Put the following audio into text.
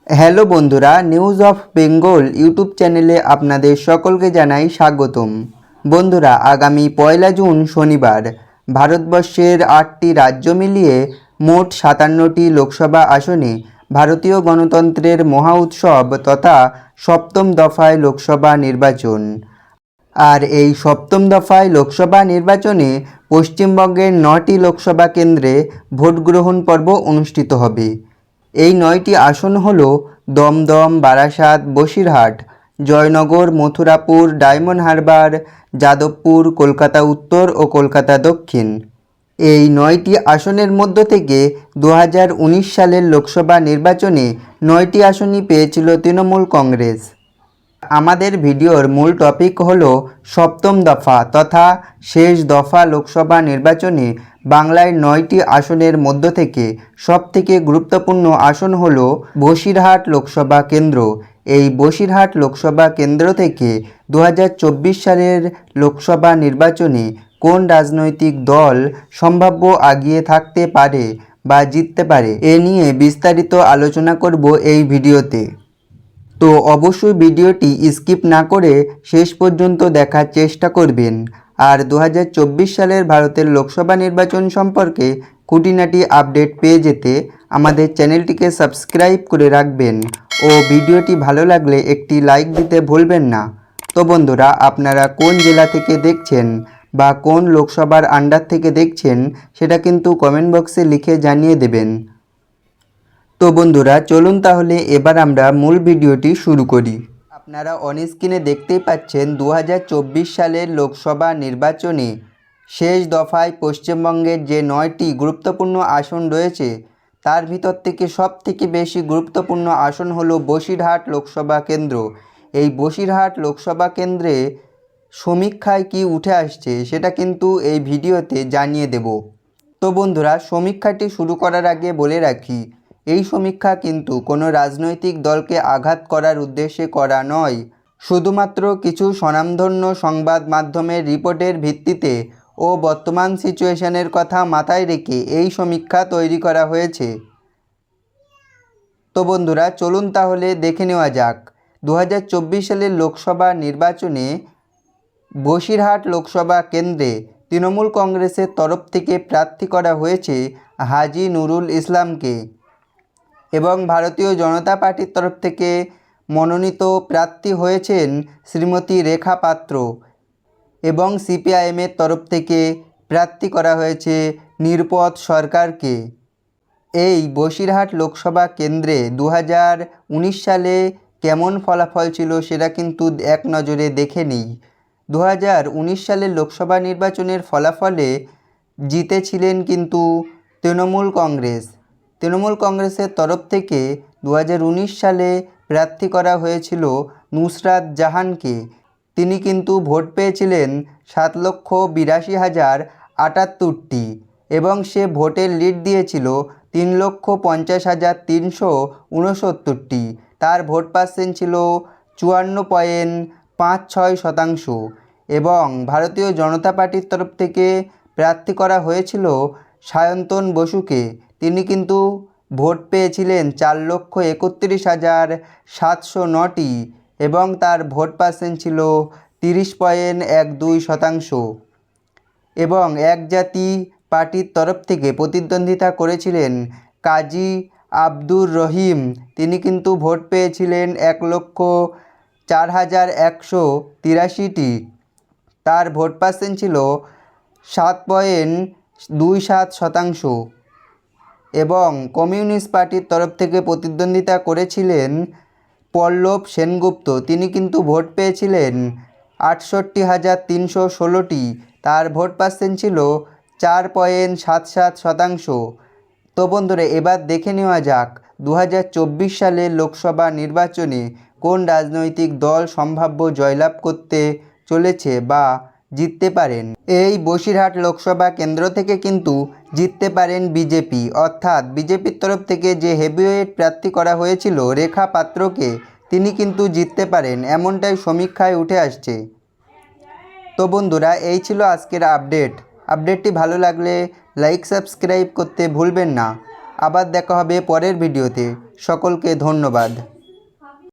Hello বন্ধুরা, news of Bengal YouTube চ্যানেলে আপনাদের সকলকে জানাই স্বাগতম। বন্ধুরা, আগামী 1 জুন শনিবার ভারতবর্ষের 8টি রাজ্য মিলিয়ে মোট 57টি লোকসভা আসনে ভারতীয় গণতন্ত্রের মহা উৎসব তথা সপ্তম দফায় লোকসভা নির্বাচন। আর এই সপ্তম দফায় লোকসভা নির্বাচনে পশ্চিমবঙ্গের 9টি লোকসভা কেন্দ্রে ভোট গ্রহণ পর্ব অনুষ্ঠিত হবে। এই 9টি আসন হল দমদম, বারাসাত, বসিরহাট, জয়নগর, মথুরাপুর, ডায়মন্ড হারবার, যাদবপুর, কলকাতা উত্তর ও কলকাতা দক্ষিণ। এই 9টি আসনের মধ্য থেকে 2019 সালের লোকসভা নির্বাচনে 9টি আসনই পেয়েছিল তৃণমূল কংগ্রেস। আমাদের ভিডিওর মূল টপিক হলো সপ্তম দফা তথা শেষ দফা লোকসভা নির্বাচনে বাংলায় 9টি আসনের মধ্য থেকে সবথেকে গুরুত্বপূর্ণ আসন হলো বসিরহাট লোকসভা কেন্দ্র। এই বসিরহাট লোকসভা কেন্দ্র থেকে 2024 সালের লোকসভা নির্বাচনে কোন রাজনৈতিক দল সম্ভাব্য এগিয়ে থাকতে পারে বা জিততে পারে এ নিয়ে বিস্তারিত আলোচনা করব এই ভিডিওতে। তো অবশ্যই ভিডিওটি স্কিপ না করে শেষ পর্যন্ত দেখার চেষ্টা করবেন। আর 2024 সালের ভারতের লোকসভা নির্বাচন সম্পর্কে খুঁটিনাটি আপডেট পেয়ে যেতে আমাদের চ্যানেলটিকে সাবস্ক্রাইব করে রাখবেন ও ভিডিওটি ভালো লাগলে একটি লাইক দিতে ভুলবেন না। তো বন্ধুরা, আপনারা কোন জেলা থেকে দেখছেন বা কোন লোকসভার আন্ডার থেকে দেখছেন সেটা কিন্তু কমেন্ট বক্সে লিখে জানিয়ে দেবেন। তো বন্ধুরা, চলুন তাহলে এবার আমরা মূল ভিডিওটি শুরু করি। আপনারা অন স্ক্রিনে দেখতেই পাচ্ছেন 2024 সালের লোকসভা নির্বাচনে শেষ দফায় পশ্চিমবঙ্গের যে 9টি গুরুত্বপূর্ণ আসন রয়েছে তার ভিতর থেকে সবথেকে বেশি গুরুত্বপূর্ণ আসন হলো বসিরহাট লোকসভা কেন্দ্র। এই বসিরহাট লোকসভা কেন্দ্রে সমীক্ষায় কি উঠে আসছে সেটা কিন্তু এই ভিডিওতে জানিয়ে দেব। তো বন্ধুরা, সমীক্ষাটি শুরু করার আগে বলে রাখি, এই সমীক্ষা কিন্তু কোনো রাজনৈতিক দলকে আঘাত করার উদ্দেশ্যে করা নয়। শুধুমাত্র কিছু স্বনামধন্য সংবাদ মাধ্যমের রিপোর্টের ভিত্তিতে ও বর্তমান সিচুয়েশনের কথা মাথায় রেখে এই সমীক্ষা তৈরি করা হয়েছে। তো বন্ধুরা, চলুন তাহলে দেখে নেওয়া যাক 2024 সালের লোকসভা নির্বাচনে বসিরহাট লোকসভা কেন্দ্রে তৃণমূল কংগ্রেসের তরফ থেকে প্রার্থী করা হয়েছে হাজী নুরুল ইসলামকে এবং ভারতীয় জনতা পার্টির তরফ থেকে মনোনীত প্রার্থী হয়েছেন শ্রীমতী রেখা পাত্র এবং সিপিআইএমের তরফ থেকে প্রার্থী করা হয়েছে নিরপদ সরকারকে। এই বসিরহাট লোকসভা কেন্দ্রে 2019 সালে কেমন ফলাফল ছিল সেটা কিন্তু এক নজরে দেখে নিই। 2019 সালের লোকসভা নির্বাচনের ফলাফলে জিতেছিলেন কিন্তু তৃণমূল কংগ্রেস। তৃণমূল কংগ্রেসের তরফ থেকে 2019 সালে প্রার্থী করা হয়েছিল নুসরাত জাহানকে। তিনি কিন্তু ভোট পেয়েছিলেন 7,82,078টি এবং সে ভোটের লিড দিয়েছিল 3,50,369টি। তার ভোট পার্সেন্ট ছিল 54.56% এবং ভারতীয় জনতা পার্টির তরফ থেকে প্রার্থী করা হয়েছিল সায়ন্তন বসুকে। তিনি কিন্তু ভোট পেয়েছিলেন 4,31,709টি এবং তার ভোট পার্সেন্ট ছিল 30.12% এবং এক জাতি পার্টির তরফ থেকে প্রতিদ্বন্দ্বিতা করেছিলেন কাজী আব্দুর রহিম। তিনি কিন্তু ভোট পেয়েছিলেন 1,04,183টি। তার ভোট পার্সেন্ট ছিল 7.27% এবং কমিউনিস্ট পার্টির তরফ থেকে প্রতিদ্বন্দ্বিতা করেছিলেন পল্লব সেনগুপ্ত। তিনি কিন্তু ভোট পেয়েছিলেন 68,316টি। তার ভোট পার্সেন্ট ছিল 4.77%। তো বন্ধুরা, এবার দেখে নেওয়া যাক 2024 সালের লোকসভা নির্বাচনে কোন রাজনৈতিক দল সম্ভাব্য জয়লাভ করতে চলেছে বা জিততে পারেন। এই বসিরহাট লোকসভা কেন্দ্র থেকে কিন্তু জিততে পারেন বিজেপি, অর্থাৎ বিজেপির তরফ থেকে যে হেভিওয়েট প্রার্থী করা হয়েছিল রেখা পাত্রকে, তিনি কিন্তু জিততে পারেন, এমনটাই সমীক্ষায় উঠে আসছে। তো বন্ধুরা, এই ছিল আজকের আপডেটটি ভালো লাগলে লাইক সাবস্ক্রাইব করতে ভুলবেন না। আবার দেখা হবে পরের ভিডিওতে। সকলকে ধন্যবাদ।